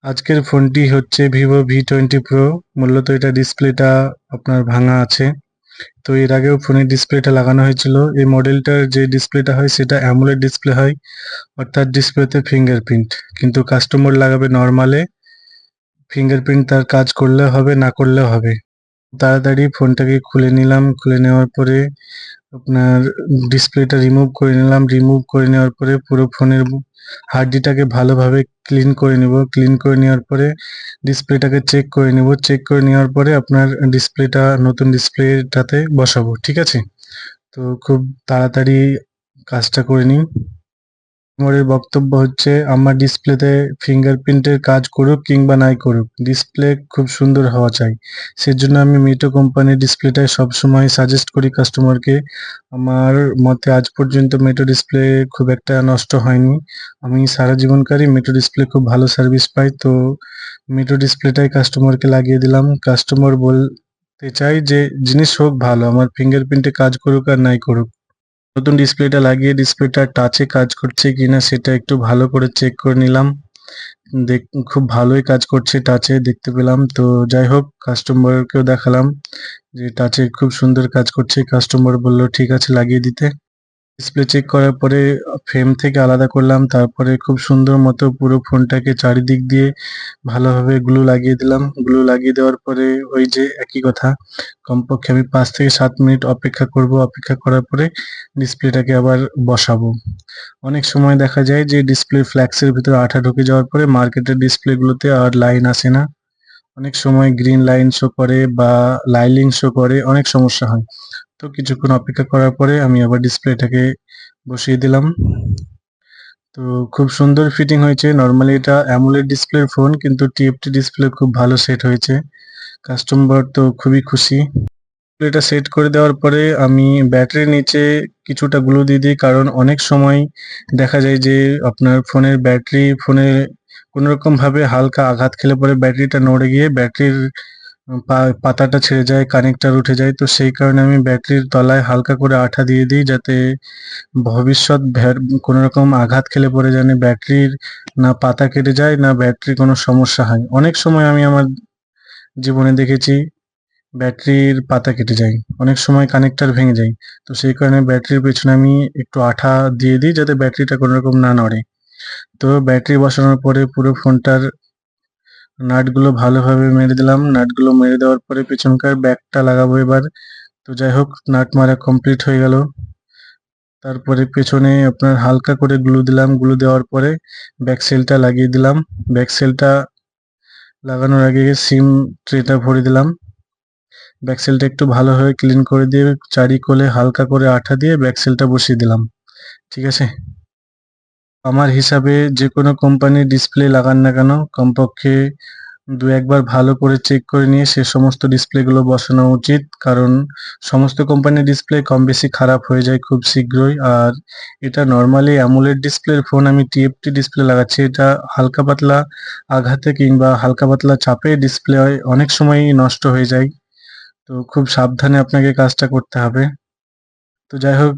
আজকের ফোনটি হচ্ছে ভিভো V20 প্রো। মূলত এটা ডিসপ্লেটা আপনার ভাঙা আছে। তো এর আগেও ফোনের ডিসপ্লেটা লাগানো হয়েছিল। এই মডেলটার যে ডিসপ্লেটা হয় সেটা অ্যামোলেড ডিসপ্লে হয়, অর্থাৎ ডিসপ্লেতে ফিঙ্গারপ্রিন্ট। কিন্তু কাস্টমার লাগাবে নর্মালে, ফিঙ্গারপ্রিন্ট তার কাজ করলেও হবে, না করলেও হবে। তাড়াতাড়ি ফোনটাকে খুলে নিলাম, খুলে নেওয়ার পরে আপনার ডিসপ্লেটা রিমুভ করে নিলাম। রিমুভ করে নেওয়ার পরে পুরো ফোনের হার্ডডিটাকে ভালোভাবে ক্লিন করে নিব। ক্লিন করে নেওয়ার পরে ডিসপ্লেটাকে চেক করে নিব। চেক করে নেওয়ার পরে আপনার ডিসপ্লেটা নতুন ডিসপ্লেটাতে বসাবো, ঠিক আছে? তো খুব তাড়াতাড়ি কাজটা করে নিই। কাস্টমারের বক্তব্য হচ্ছে আমার ডিসপ্লেতে ফিঙ্গারপ্রিন্টের কাজ করুক কিংবা নাই করুক, ডিসপ্লে খুব সুন্দর হওয়া চাই। সেজন্য আমি মিটো কোম্পানির ডিসপ্লেটাই সবসময় সাজেস্ট করি কাস্টমারকে। আমার মতে আজ পর্যন্ত মিটো ডিসপ্লে খুব একটা নষ্ট হয়নি। আমি সারা জীবনকারী মিটো ডিসপ্লে খুব ভালো সার্ভিস পাই। তো মিটো ডিসপ্লেটাই কাস্টমারকে লাগিয়ে দিলাম। কাস্টমার বলতে চাই যে জিনিস হোক ভালো, আমার ফিঙ্গারপ্রিন্টে কাজ করুক আর নাই করুক। নতুন ডিসপ্লেটা লাগিয়ে ডিসপ্লেটা টাচে কাজ করছে কিনা সেটা একটু ভালো করে চেক করে নিলাম। দেখ, খুব ভালোই কাজ করছে, টাচে দেখতে পেলাম। তো যাই হোক, কাস্টমারকেও দেখালাম যে টাচে খুব সুন্দর কাজ করছে। কাস্টমার বলল ঠিক আছে লাগিয়ে দিতে। ডিসপ্লে চেক করার পরে ফ্রেম থেকে আলাদা করলাম। তারপরে খুব সুন্দর মতো পুরো ফোনটাকে চারিদিক দিয়ে ভালোভাবে গ্লু লাগিয়ে দিলাম। গ্লু লাগিয়ে দেওয়ার পরে ওই যে একই কথা, কমপক্ষে আমি 5 থেকে 7 মিনিট অপেক্ষা করব। অপেক্ষা করার পরে ডিসপ্লেটাকে আবার বসাবো। অনেক সময় দেখা যায় যে ডিসপ্লে ফ্ল্যাক্সের ভিতরে আঠা ঢুকে যাওয়ার পরে মার্কেটের ডিসপ্লেগুলোতে আর লাইন আসে না। অনেক সময় গ্রিন লাইন শো করে বা লাইলিং শো করে, অনেক সমস্যা হয়। তো কিছুক্ষণ অপেক্ষা করার পরে আমি আবার ডিসপ্লেটাকে বসিয়ে দিলাম। তো খুব সুন্দর ফিটিং হয়েছে। নরমালি এটা অ্যামোলেড ডিসপ্লের ফোন, কিন্তু টিএফটি ডিসপ্লে খুব ভালো সেট হয়েছে। কাস্টমার তো খুবই খুশি। এটা সেট করে দেওয়ার পরে আমি ব্যাটারির নিচে কিছুটা গ্লু দিয়ে দিই, কারণ অনেক সময় দেখা যায় যে আপনার ফোনের ব্যাটারি ফোনে কোনোরকম ভাবে হালকা আঘাত খেলে পরে ব্যাটারিটা নড়ে গিয়ে ব্যাটারির পাতাটা ছেড়ে যায়, কানেক্টর উঠে যায়। তো সেই কারণে আমি ব্যাটারির তলায় হালকা করে আঠা দিয়ে দিই, যাতে ভবিষ্যৎ কোনো রকম আঘাত খেলে পরে যেন ব্যাটারির না পাতা কেটে যায়, না ব্যাটারির কোনো সমস্যা হয়। অনেক সময় আমি আমার জীবনে দেখেছি ব্যাটারির পাতা কেটে যায়, অনেক সময় কানেক্টর ভেঙে যায়। তো সেই কারণে ব্যাটারির পেছনে আমি একটু আঠা দিয়ে দিই, যাতে ব্যাটারিটা কোনো রকম না নড়ে। তো ব্যাটারি বসানোর পরে পুরো ফোনটার নাটগুলো ভালোভাবে মেরে দিলাম। নাটগুলো মেরে দেওয়ার পরে পেছনকার ব্যাগটা লাগাবো এবার। তো যাই হোক, নাট মারা কমপ্লিট হয়ে গেল। তারপরে পেছনে আপনার হালকা করে গ্লু দিলাম। গ্লু দেওয়ার পরে ব্যাক সেলটা লাগিয়ে দিলাম। ব্যাক সেলটা লাগানোর আগে সিম ট্রেটা ভরে দিলাম। ব্যাক সেলটা একটু ভালোভাবে ক্লিন করে দিয়ে চারিকোলে হালকা করে আঠা দিয়ে ব্যাক সেলটা বসিয়ে দিলাম, ঠিক আছে? আমার হিসাবে যে কোনো কোম্পানির ডিসপ্লে লাগান না কেন, কমপক্ষে 2-1 বার ভালো করে চেক করে নিয়ে সে সমস্ত ডিসপ্লেগুলো বসানো উচিত। কারণ সমস্ত কোম্পানির ডিসপ্লে কম বেশি খারাপ হয়ে যায় খুব শীঘ্রই। আর এটা নরমালি অ্যামোলেড ডিসপ্লের ফোন, আমি টিএফটি ডিসপ্লে লাগাচ্ছি। এটা হালকা পাতলা আঘাতে কিংবা হালকা পাতলা চাপে ডিসপ্লে অনেক সময়ই নষ্ট হয়ে যায়। তো খুব সাবধানে আপনাকে কাজটা করতে হবে। তো যাই হোক,